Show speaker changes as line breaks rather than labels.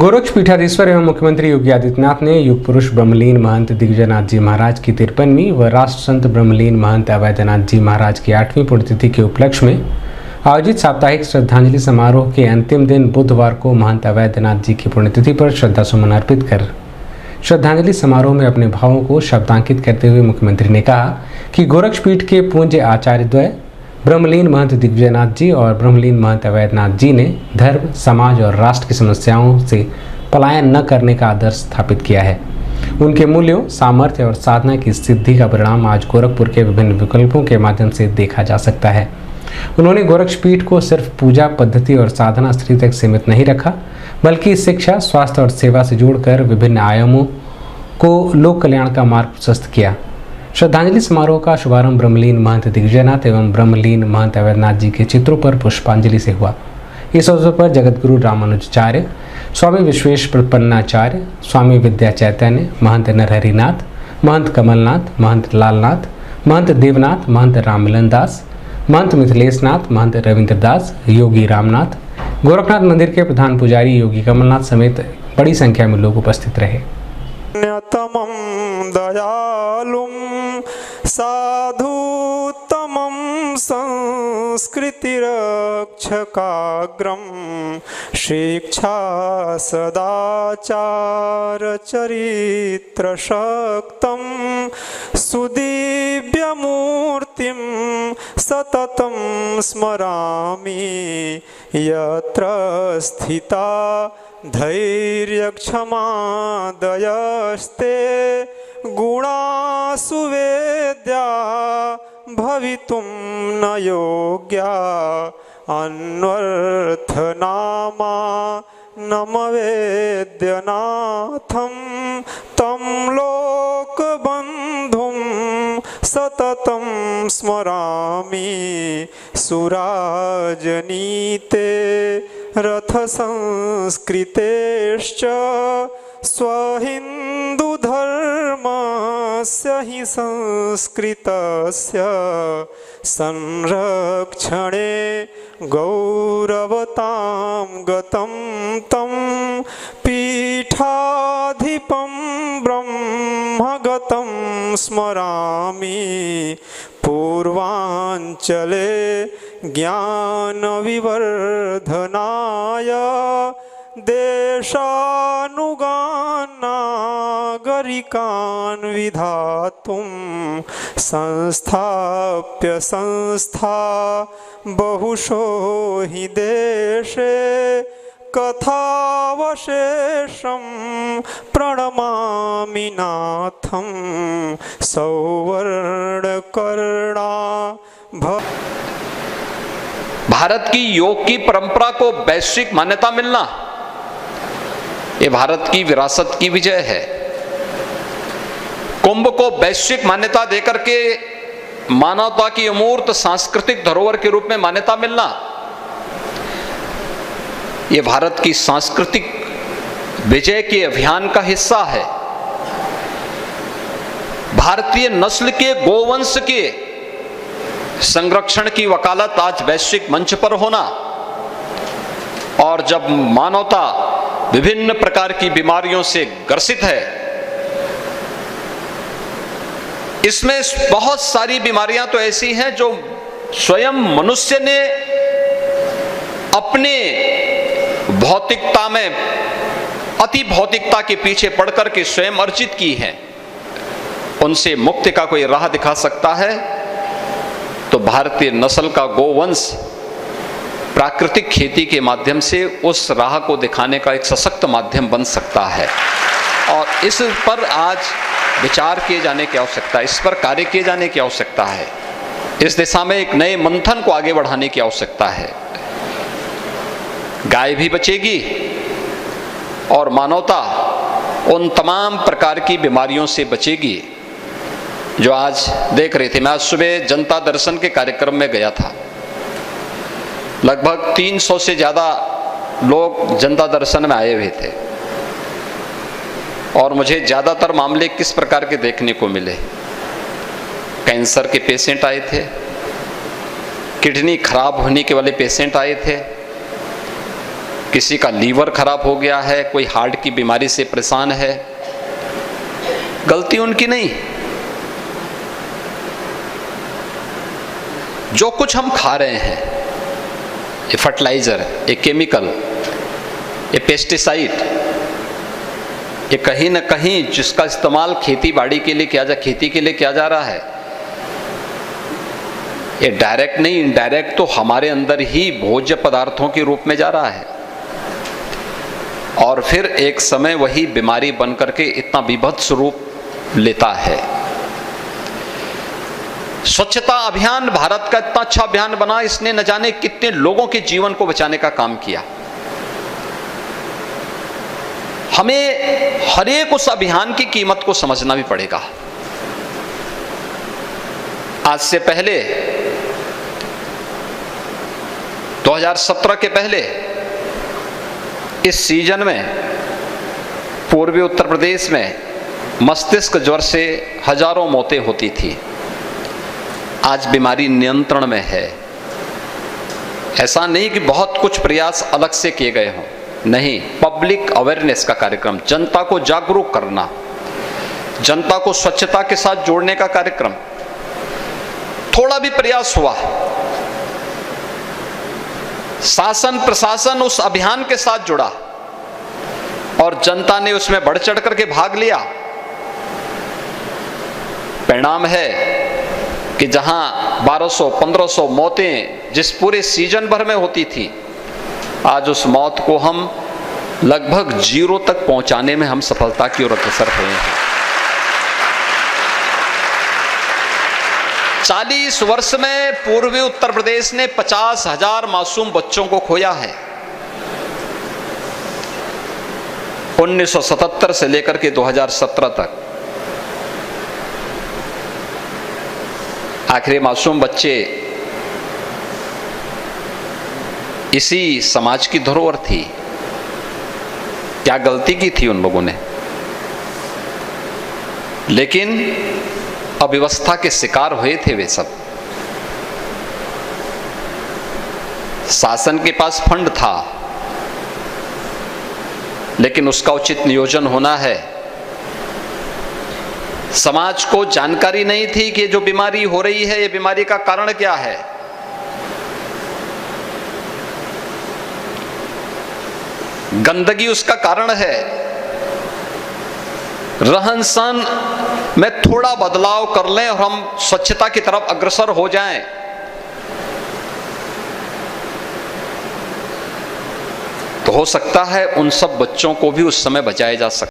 गोरक्षपीठाधीश्वर एवं मुख्यमंत्री योगी आदित्यनाथ ने युग पुरुष ब्रह्मलीन महंत दिग्विजयनाथ जी महाराज की 53वीं व राष्ट्र संत ब्रह्मलीन महंत अवैधनाथ जी महाराज की 8वीं पुण्यतिथि के उपलक्ष्य में आयोजित साप्ताहिक श्रद्धांजलि समारोह के अंतिम दिन बुधवार को महंत अवैधनाथ जी की पुण्यतिथि पर श्रद्धासुमन अर्पित कर श्रद्धांजलि समारोह में अपने भावों को शब्दांकित करते हुए मुख्यमंत्री ने कहा कि गोरक्षपीठ के पूज्य आचार्यद्वय ब्रह्मलीन महंत दिग्विजयनाथ जी और ब्रह्मलीन महंत अवैधनाथ जी ने धर्म, समाज और राष्ट्र की समस्याओं से पलायन न करने का आदर्श स्थापित किया है। उनके मूल्यों, सामर्थ्य और साधना की सिद्धि का परिणाम आज गोरखपुर के विभिन्न विकल्पों के माध्यम से देखा जा सकता है। उन्होंने गोरक्षपीठ को सिर्फ पूजा पद्धति और साधना स्थिति तक सीमित नहीं रखा, बल्कि शिक्षा, स्वास्थ्य और सेवा से जोड़कर विभिन्न आयामों को लोक कल्याण का मार्ग प्रशस्त किया। श्रद्धांजलि समारोह का शुभारंभ ब्रह्मलीन महंत दिग्विजयनाथ एवं ब्रह्मलीन महंत अवैधनाथ जी के चित्रों पर पुष्पांजलि से हुआ। इस अवसर पर जगतगुरु रामानुजाचार्य, स्वामी विश्वेश प्रपन्नाचार्य, स्वामी विद्या चैतन्य, महंत नरहरिनाथ, महंत कमलनाथ, महंत लालनाथ, महंत देवनाथ, महंत राममिलन दास, महंत मिथिलेशनाथ, महंत रविंद्र दास, योगी रामनाथ, गोरखनाथ मंदिर के प्रधान पुजारी योगी कमलनाथ समेत बड़ी संख्या में लोग उपस्थित रहे।
दयालुं साधुतमं संस्कृतिरक्षकाग्रं शिक्षा सदाचारचरित्रशक्तं सुदिव्यमूर्तिं सततं स्मरामि यत्र स्थिता धैर्यक्षमा दयस्ते गुणा सुवेद्या भवितुं न योग्या अन्वर्थनामा नमवेद्यनाथं तं लोकबन्धुं सततं स्मरामि सुराजनीते रथसंस्कृतेश्च स्वहिन्दुधर्मस्य हि संस्कृतस्य संरक्षणे गौरवतां गतं तं पीठाधिपं ब्रह्मगतं स्मरामि पूर्वाञ्चले ज्ञानविवर्धनाय देशानुगान्नागरिकान् विधातुं संस्थाप्य संस्था बहुशो हि देशे कथावशेषं प्रणमामि नाथं सौवर्णकर्णा
भारत की योग की परंपरा को वैश्विक मान्यता मिलना, ये भारत की विरासत की विजय है। कुंभ को वैश्विक मान्यता देकर के मानवता की अमूर्त सांस्कृतिक धरोहर के रूप में मान्यता मिलना, ये भारत की सांस्कृतिक विजय के अभियान का हिस्सा है। भारतीय नस्ल के गोवंश के संरक्षण की वकालत आज वैश्विक मंच पर होना, और जब मानवता विभिन्न प्रकार की बीमारियों से ग्रसित है, इसमें बहुत सारी बीमारियां तो ऐसी हैं जो स्वयं मनुष्य ने अपने भौतिकता में अति भौतिकता के पीछे पड़कर के स्वयं अर्जित की हैं। उनसे मुक्ति का कोई राह दिखा सकता है तो भारतीय नस्ल का गोवंश प्राकृतिक खेती के माध्यम से उस राह को दिखाने का एक सशक्त माध्यम बन सकता है। और इस पर आज विचार किए जाने की आवश्यकता है, इस पर कार्य किए जाने की आवश्यकता है। इस दिशा में एक नए मंथन को आगे बढ़ाने की आवश्यकता है। गाय भी बचेगी और मानवता उन तमाम प्रकार की बीमारियों से बचेगी जो आज देख रहे थे। मैं आज सुबह जनता दर्शन के कार्यक्रम में गया था। लगभग 300 से ज्यादा लोग जनता दर्शन में आए हुए थे और मुझे ज्यादातर मामले किस प्रकार के देखने को मिले। कैंसर के पेशेंट आए थे, किडनी खराब होने के वाले पेशेंट आए थे, किसी का लीवर खराब हो गया है, कोई हार्ट की बीमारी से परेशान है, गलती उनकी नहीं। जो कुछ हम खा रहे हैं, ये फर्टिलाइजर, ये केमिकल, ये पेस्टिसाइड, ये कहीं ना कहीं जिसका इस्तेमाल खेती बाड़ी के लिए किया खेती के लिए किया जा रहा है, ये डायरेक्ट नहीं इनडायरेक्ट तो हमारे अंदर ही भोज्य पदार्थों के रूप में जा रहा है, और फिर एक समय वही बीमारी बनकर के इतना विभत्स रूप लेता है। स्वच्छता अभियान भारत का इतना अच्छा अभियान बना, इसने न जाने कितने लोगों के जीवन को बचाने का काम किया। हमें हर एक उस अभियान की कीमत को समझना भी पड़ेगा। आज से पहले 2017 के पहले इस सीजन में पूर्वी उत्तर प्रदेश में मस्तिष्क ज्वर से हजारों मौतें होती थी। आज बीमारी नियंत्रण में है। ऐसा नहीं कि बहुत कुछ प्रयास अलग से किए गए हों, नहीं, पब्लिक अवेयरनेस का कार्यक्रम, जनता को जागरूक करना, जनता को स्वच्छता के साथ जोड़ने का कार्यक्रम, थोड़ा भी प्रयास हुआ। शासन प्रशासन उस अभियान के साथ जुड़ा और जनता ने उसमें बढ़ चढ़ करके भाग लिया। परिणाम है कि जहां 1200-1500 मौतें जिस पूरे सीजन भर में होती थी, आज उस मौत को हम लगभग 0 तक पहुंचाने में हम सफलता की ओर अग्रसर हुए हैं। 40 वर्ष में पूर्वी उत्तर प्रदेश ने 50,000 मासूम बच्चों को खोया है। 1977 से लेकर के 2017 तक आखिर मासूम बच्चे इसी समाज की धरोहर थी। क्या गलती की थी उन लोगों ने? लेकिन अव्यवस्था के शिकार हुए थे वे सब। शासन के पास फंड था, लेकिन उसका उचित नियोजन होना है। समाज को जानकारी नहीं थी कि जो बीमारी हो रही है, ये बीमारी का कारण क्या है। गंदगी उसका कारण है। रहन सहन में थोड़ा बदलाव कर लें और हम स्वच्छता की तरफ अग्रसर हो जाएं, तो हो सकता है उन सब बच्चों को भी उस समय बचाया जा सकता है।